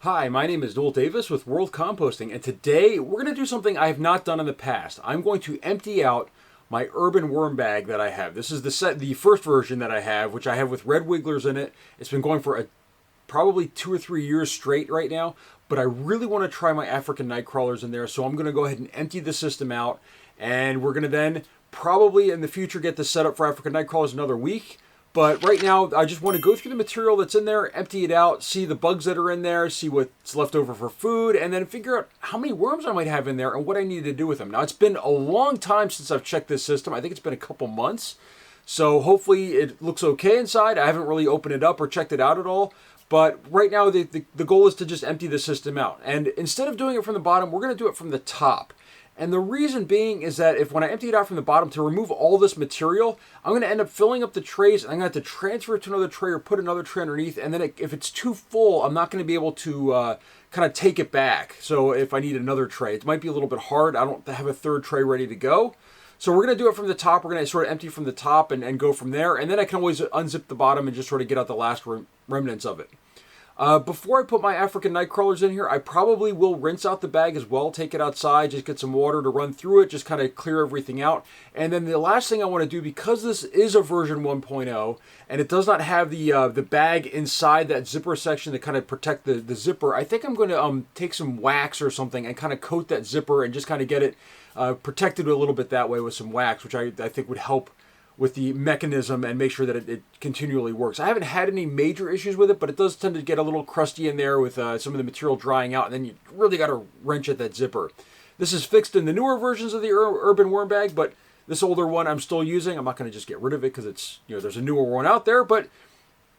Hi, my name is Noel Davis with World Composting, and today we're going to do something I have not done in the past. I'm going to empty out my urban worm bag that I have. This is the first version that I have, which I have with red wigglers in it. It's been going for probably 2 or 3 years straight right now, but I really want to try my African night crawlers in there, so I'm going to go ahead and empty the system out, and we're going to then probably in the future get this set up for African night crawlers another week. But right now, I just want to go through the material that's in there, empty it out, see the bugs that are in there, see what's left over for food, and then figure out how many worms I might have in there and what I need to do with them. Now, it's been a long time since I've checked this system. I think it's been a couple months. So hopefully it looks okay inside. I haven't really opened it up or checked it out at all. But right now, the goal is to just empty the system out. And instead of doing it from the bottom, we're going to do it from the top. And the reason being is that when I empty it out from the bottom to remove all this material, I'm going to end up filling up the trays, and I'm going to have to transfer it to another tray or put another tray underneath. And then if it's too full, I'm not going to be able to kind of take it back. So if I need another tray, it might be a little bit hard. I don't have a third tray ready to go. So we're going to do it from the top. We're going to sort of empty from the top and go from there. And then I can always unzip the bottom and just sort of get out the last remnants of it. Before I put my African night crawlers in here, I probably will rinse out the bag as well, take it outside, just get some water to run through it, just kind of clear everything out. And then the last thing I want to do, because this is a version 1.0, and it does not have the bag inside that zipper section to kind of protect the zipper, I think I'm going to take some wax or something and kind of coat that zipper and just kind of get it protected a little bit that way with some wax, which I think would help with the mechanism and make sure that it continually works. I haven't had any major issues with it, but it does tend to get a little crusty in there with some of the material drying out, and then you really got to wrench at that zipper. This is fixed in the newer versions of the Urban Worm Bag, but this older one I'm still using. I'm not going to just get rid of it because it's, there's a newer one out there, but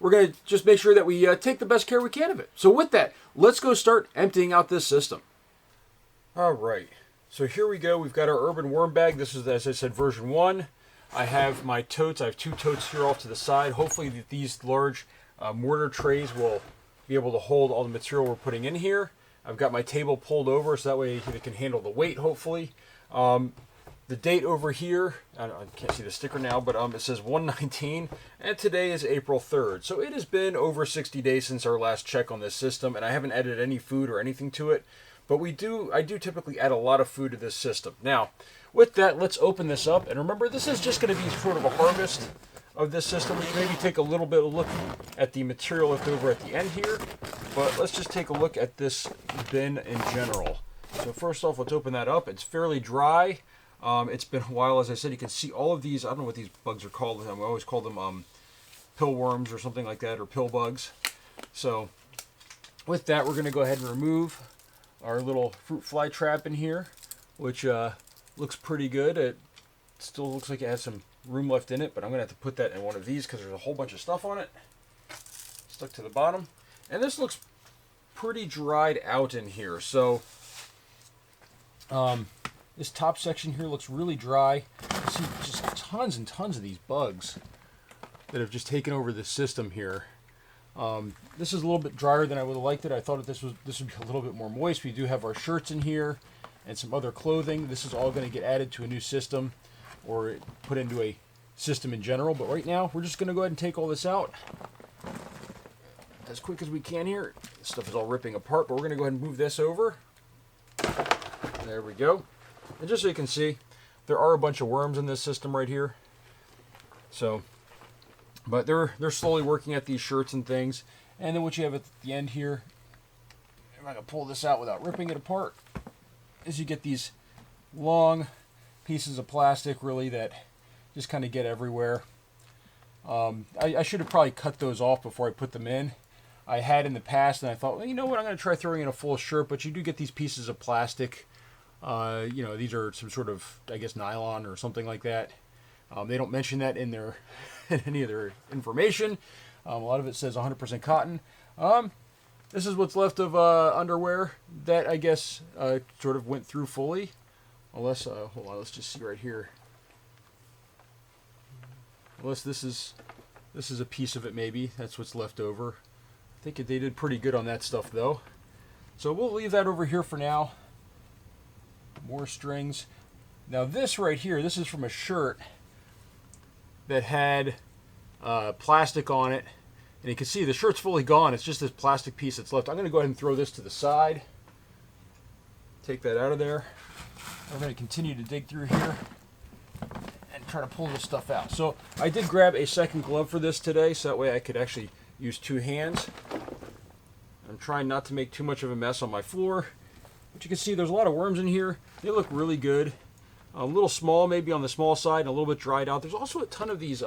we're going to just make sure that we take the best care we can of it. So with that, let's go start emptying out this system. All right, so here we go. We've got our Urban Worm Bag. This is, as I said, version 1. I have my totes. I have 2 totes here off to the side. Hopefully these large mortar trays will be able to hold all the material we're putting in here. I've got my table pulled over so that way it can handle the weight, hopefully. The date over here, I can't see the sticker now, but it says 1/19, and today is April 3rd. So it has been over 60 days since our last check on this system, and I haven't added any food or anything to it. But I do typically add a lot of food to this system. Now, with that, let's open this up. And remember, this is just going to be sort of a harvest of this system. Maybe take a little bit of a look at the material left over at the end here. But let's just take a look at this bin in general. So first off, let's open that up. It's fairly dry. It's been a while. As I said, you can see all of these. I don't know what these bugs are called. We always call them pill worms or something like that, or pill bugs. So with that, we're going to go ahead and remove our little fruit fly trap in here, which looks pretty good. It still looks like it has some room left in it, but I'm going to have to put that in one of these because there's a whole bunch of stuff on it stuck to the bottom. And this looks pretty dried out in here. So this top section here looks really dry. You see just tons and tons of these bugs that have just taken over the system here. This is a little bit drier than I would have liked it. I thought this would be a little bit more moist. We do have our shirts in here and some other clothing. This is all going to get added to a new system or put into a system in general. But right now, we're just going to go ahead and take all this out as quick as we can here. This stuff is all ripping apart, but we're going to go ahead and move this over. There we go. And just so you can see, there are a bunch of worms in this system right here. So, but they're slowly working at these shirts and things. And then what you have at the end here, I'm going to pull this out without ripping it apart, is you get these long pieces of plastic really that just kind of get everywhere. I should have probably cut those off before I put them in. I had in the past, and I thought, well, you know what, I'm going to try throwing in a full shirt, but you do get these pieces of plastic. These are some sort of, I guess, nylon or something like that. They don't mention that in in any of their information. A lot of it says 100% cotton. This is what's left of underwear that I guess sort of went through fully. Unless, hold on, let's just see right here. Unless this is a piece of it maybe. That's what's left over. I think they did pretty good on that stuff though. So we'll leave that over here for now. More strings. Now this right here, this is from a shirt that had plastic on it And you can see the shirt's fully gone. It's just this plastic piece that's left. I'm going to go ahead and throw this to the side. Take that out of there. I'm going to continue to dig through here and try to pull this stuff out. So I did grab a second glove for this today, so that way I could actually use two hands. I'm trying not to make too much of a mess on my floor. But you can see there's a lot of worms in here. They look really good. A little small, maybe on the small side, and a little bit dried out. There's also a ton of these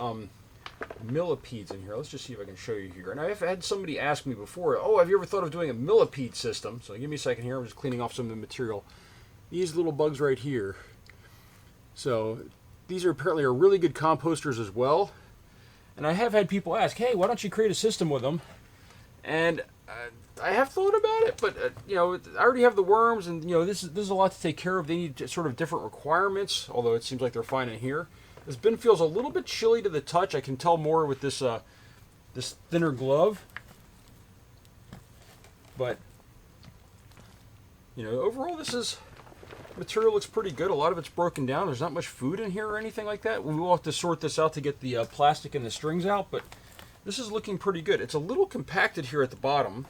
millipedes in here. Let's just see if I can show you here. And I've had somebody ask me before, oh, have you ever thought of doing a millipede system? So give me a second here. I'm just cleaning off some of the material. These little bugs right here. So these are apparently are really good composters as well. And I have had people ask, hey, why don't you create a system with them? And I have thought about it, but you know, I already have the worms, and you know, this is a lot to take care of. They need sort of different requirements, although it seems like they're fine in here. This bin feels a little bit chilly to the touch. I can tell more with this this thinner glove, but you know, overall, material looks pretty good. A lot of it's broken down. There's not much food in here or anything like that. We will have to sort this out to get the plastic and the strings out, but this is looking pretty good. It's a little compacted here at the bottom.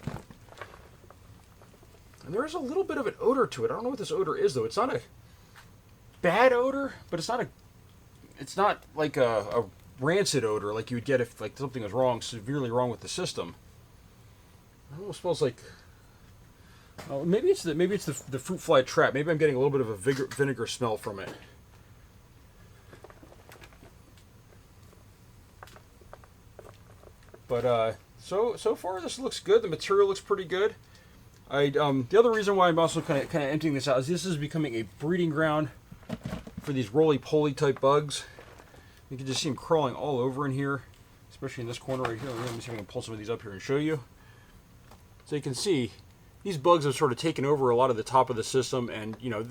And there is a little bit of an odor to it. I don't know what this odor is, though. It's not a bad odor, but it's not like a rancid odor like you would get if like something was severely wrong with the system. It almost smells like, oh, maybe it's the fruit fly trap. Maybe I'm getting a little bit of a vinegar smell from it. But so far this looks good. The material looks pretty good. The other reason why I'm also kind of emptying this out is this is becoming a breeding ground for these roly-poly type bugs. You can just see them crawling all over in here, especially in this corner right here. Let me see if I can pull some of these up here and show you. So you can see these bugs have sort of taken over a lot of the top of the system, and you know,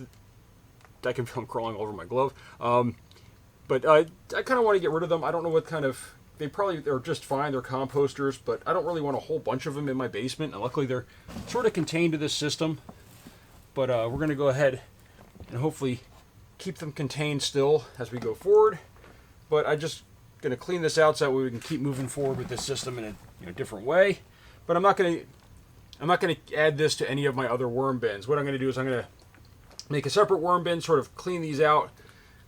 I can feel them crawling all over my glove. But I kind of want to get rid of them. I don't know what kind of. They probably are just fine. They're composters, but I don't really want a whole bunch of them in my basement. And luckily, they're sort of contained to this system. But we're going to go ahead and hopefully keep them contained still as we go forward. But I'm just going to clean this out so that way we can keep moving forward with this system in a different way. But I'm not going to add this to any of my other worm bins. What I'm going to do is I'm going to make a separate worm bin, sort of clean these out,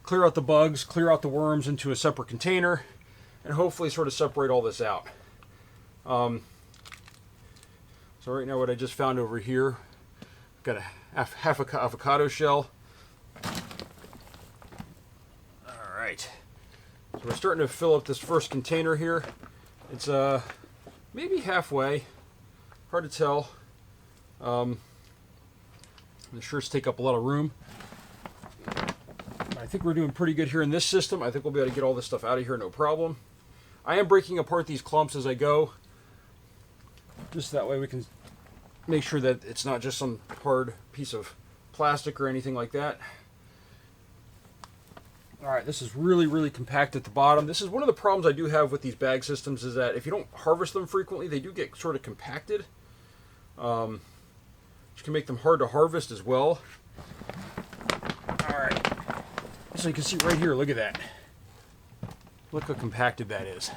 clear out the bugs, clear out the worms into a separate container, and hopefully sort of separate all this out. So right now what I just found over here, I've got a half avocado shell. Alright, so we're starting to fill up this first container here. It's maybe halfway, hard to tell. The shirts take up a lot of room. I think we're doing pretty good here in this system. I think we'll be able to get all this stuff out of here, no problem. I am breaking apart these clumps as I go, just that way we can make sure that it's not just some hard piece of plastic or anything like that. Alright, this is really, really compact at the bottom. This is one of the problems I do have with these bag systems, is that if you don't harvest them frequently, they do get sort of compacted, which can make them hard to harvest as well. Alright, so you can see right here, look at that. Look how compacted that is.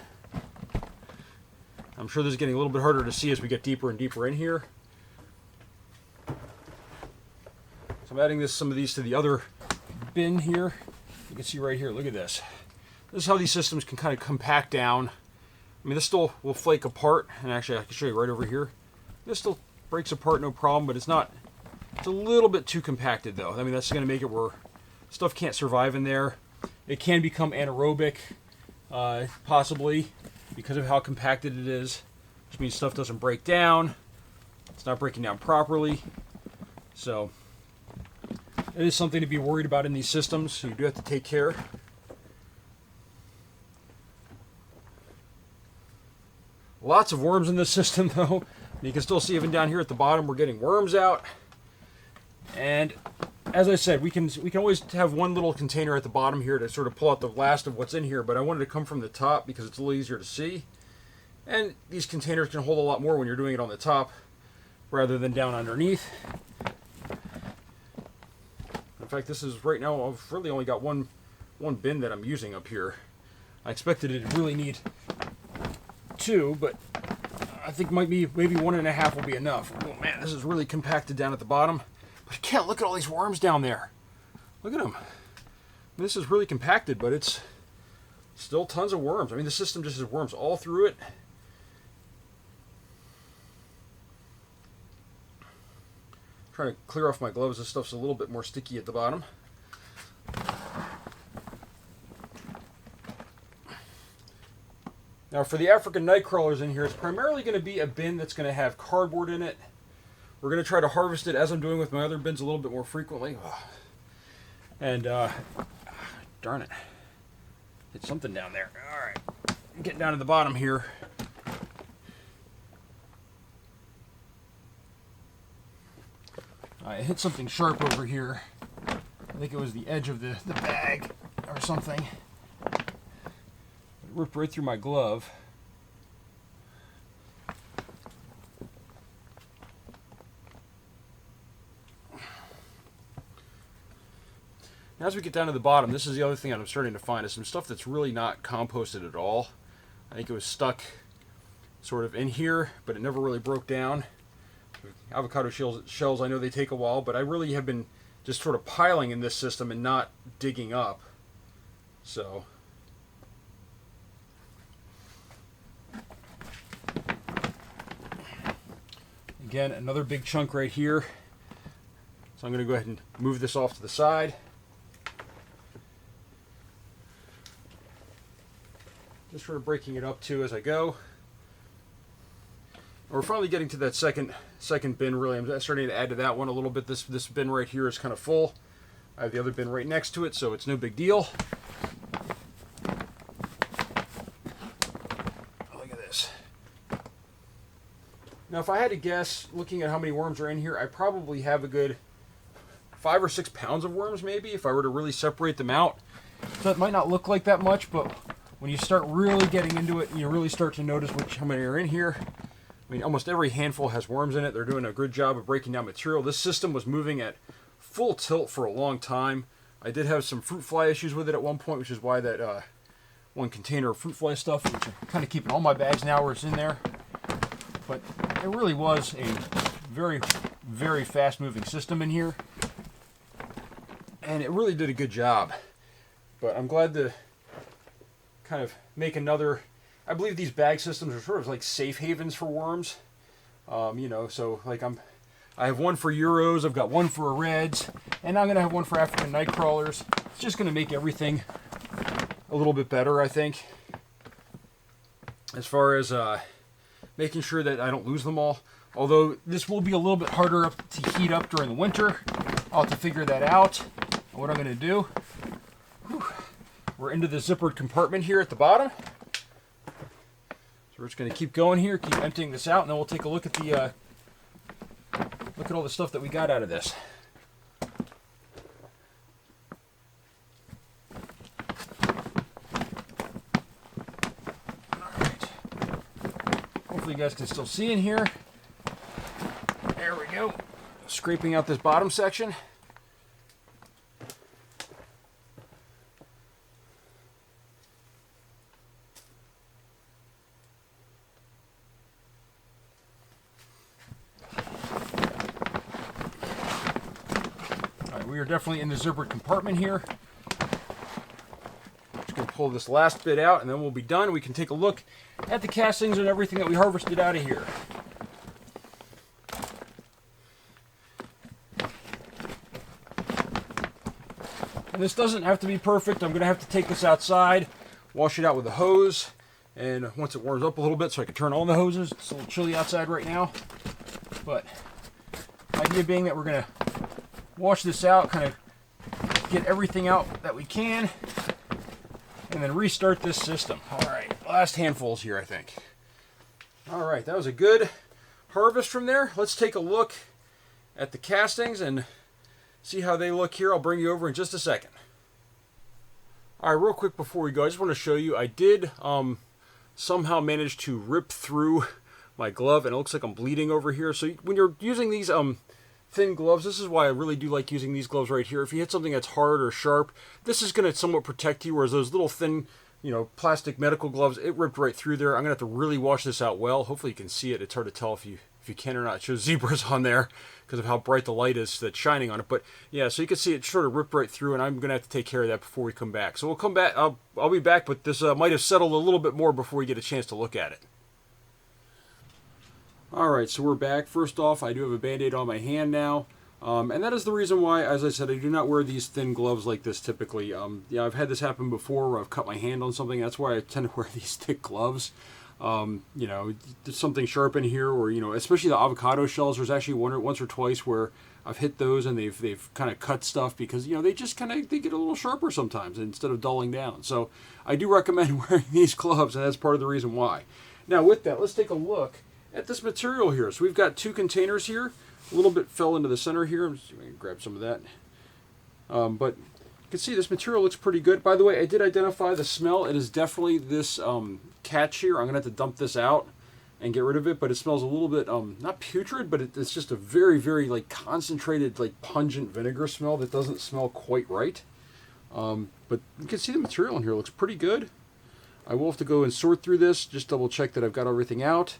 I'm sure this is getting a little bit harder to see as we get deeper and deeper in here. So I'm adding some of these to the other bin here. You can see right here, look at this. This is how these systems can kind of compact down. I mean, this still will flake apart, and actually I can show you right over here. This still breaks apart, no problem, but it's a little bit too compacted though. I mean, that's going to make it where stuff can't survive in there. It can become anaerobic. Possibly because of how compacted it is, which means stuff doesn't break down. It's not breaking down properly, so it is something to be worried about in these systems, so you do have to take care. Lots of worms in this system though. You can still see even down here at the bottom we're getting worms out, and as I said, we can always have one little container at the bottom here to sort of pull out the last of what's in here, but I wanted to come from the top because it's a little easier to see. And these containers can hold a lot more when you're doing it on the top rather than down underneath. In fact, this is right now, I've really only got one bin that I'm using up here. I expected it to really need two, but I think maybe 1.5 will be enough. Oh man, this is really compacted down at the bottom. But again, look at all these worms down there. Look at them. This is really compacted, but it's still tons of worms. I mean, the system just has worms all through it. Trying to clear off my gloves. This stuff's a little bit more sticky at the bottom. Now for the African night crawlers in here, it's primarily going to be a bin that's going to have cardboard in it. We're going to try to harvest it as I'm doing with my other bins a little bit more frequently. And, darn it. Hit something down there. Alright, getting down to the bottom here. I hit something sharp over here. I think it was the edge of the bag or something. It ripped right through my glove. Now as we get down to the bottom, this is the other thing that I'm starting to find is some stuff that's really not composted at all. I think it was stuck sort of in here, but it never really broke down. Avocado shells, I know they take a while, but I really have been just sort of piling in this system and not digging up. So again, another big chunk right here. So I'm going to go ahead and move this off to the side. Just sort of breaking it up too as I go. We're finally getting to that second bin. Really, I'm starting to add to that one a little bit. This bin right here is kind of full. I have the other bin right next to it, so it's no big deal. Look at this. Now, if I had to guess, looking at how many worms are in here, I probably have a good 5 or 6 pounds of worms, maybe, if I were to really separate them out. So it might not look like that much, but when you start really getting into it, you really start to notice how many are in here. I mean, almost every handful has worms in it. They're doing a good job of breaking down material. This system was moving at full tilt for a long time. I did have some fruit fly issues with it at one point, which is why that one container of fruit fly stuff, which I'm kind of keeping all my bags now where it's in there. But it really was a very, very fast-moving system in here. And it really did a good job. But I'm glad to kind of make another... I believe these bag systems are sort of like safe havens for worms. You know, so like I have one for Euros, I've got one for Reds, and I'm going to have one for African night crawlers. It's just going to make everything a little bit better, I think. As far as making sure that I don't lose them all. Although this will be a little bit harder to heat up during the winter. I'll have to figure that out. And what I'm going to do, we're into the zippered compartment here at the bottom. So we're just going to keep going here, keep emptying this out, and then we'll take a look at the look at all the stuff that we got out of this. All right. Hopefully you guys can still see in here. There we go. Scraping out this bottom section. We are definitely in the zippered compartment here. Just going to pull this last bit out and then we'll be done. We can take a look at the castings and everything that we harvested out of here. And this doesn't have to be perfect. I'm going to have to take this outside, wash it out with a hose, and once it warms up a little bit so I can turn on the hoses. It's a little chilly outside right now. But idea being that we're going to wash this out, kind of get everything out that we can, and then restart this system. Alright, last handfuls here, I think. Alright, that was a good harvest from there. Let's take a look at the castings and see how they look here. I'll bring you over in just a second. Alright, real quick before we go, I just want to show you, I did somehow manage to rip through my glove, and it looks like I'm bleeding over here. So when you're using these thin gloves, this is why I really do like using these gloves right here. If you hit something that's hard or sharp, this is going to somewhat protect you, whereas those little thin, plastic medical gloves. It ripped right through there. I'm gonna have to really wash this out well. Hopefully you can see it. It's hard to tell if you can or not. It shows zebras on there because of how bright the light is that's shining on it. But yeah, so you can see it sort of ripped right through, and I'm gonna have to take care of that before we come back. So we'll come back. I'll be back, but this might have settled a little bit more before we get a chance to look at it. All right, so we're back. First off, I do have a Band-Aid on my hand now. And that is the reason why, as I said, I do not wear these thin gloves like this typically. I've had this happen before where I've cut my hand on something. That's why I tend to wear these thick gloves. There's something sharp in here, or especially the avocado shells. There's actually once or twice where I've hit those and they've kind of cut stuff because they just they get a little sharper sometimes instead of dulling down. So I do recommend wearing these gloves, and that's part of the reason why. Now with that, let's take a look at this material here. So we've got 2 containers here. A little bit fell into the center here. I'm just going to grab some of that. But you can see this material looks pretty good. By the way, I did identify the smell. It is definitely this catch here. I'm going to have to dump this out and get rid of it. But it smells a little bit, not putrid, but it's just a very, very concentrated, pungent vinegar smell that doesn't smell quite right. But you can see the material in here looks pretty good. I will have to go and sort through this, just double check that I've got everything out.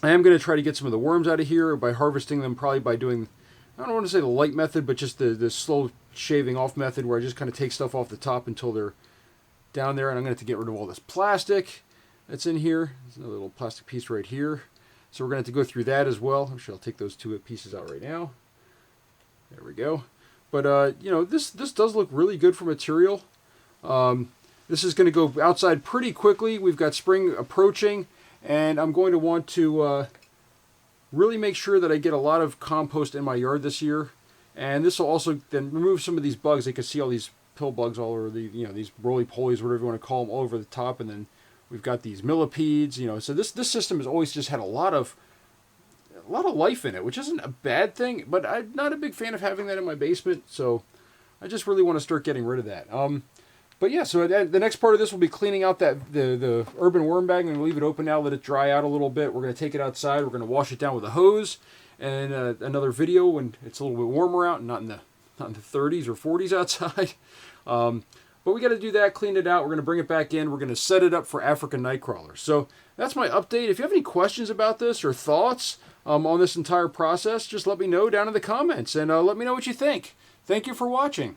I am going to try to get some of the worms out of here by harvesting them, probably by doing, I don't want to say the light method, but just the slow shaving off method where I just kind of take stuff off the top until they're down there. And I'm going to have to get rid of all this plastic that's in here. There's a little plastic piece right here. So we're going to have to go through that as well. Actually, I'll take those 2 pieces out right now. There we go. But, this does look really good for material. This is going to go outside pretty quickly. We've got spring approaching. And I'm going to want to really make sure that I get a lot of compost in my yard this year. And this will also then remove some of these bugs. You can see all these pill bugs all over these roly-polies, whatever you want to call them, all over the top. And then we've got these millipedes, So this system has always just had a lot of life in it, which isn't a bad thing. But I'm not a big fan of having that in my basement. So I just really want to start getting rid of that. But yeah, so the next part of this will be cleaning out the urban worm bag. I'm going to leave it open now, let it dry out a little bit. We're going to take it outside. We're going to wash it down with a hose. And another video when it's a little bit warmer out and not in the 30s or 40s outside. But we got to do that, clean it out. We're going to bring it back in. We're going to set it up for African night crawlers. So that's my update. If you have any questions about this or thoughts on this entire process, just let me know down in the comments and let me know what you think. Thank you for watching.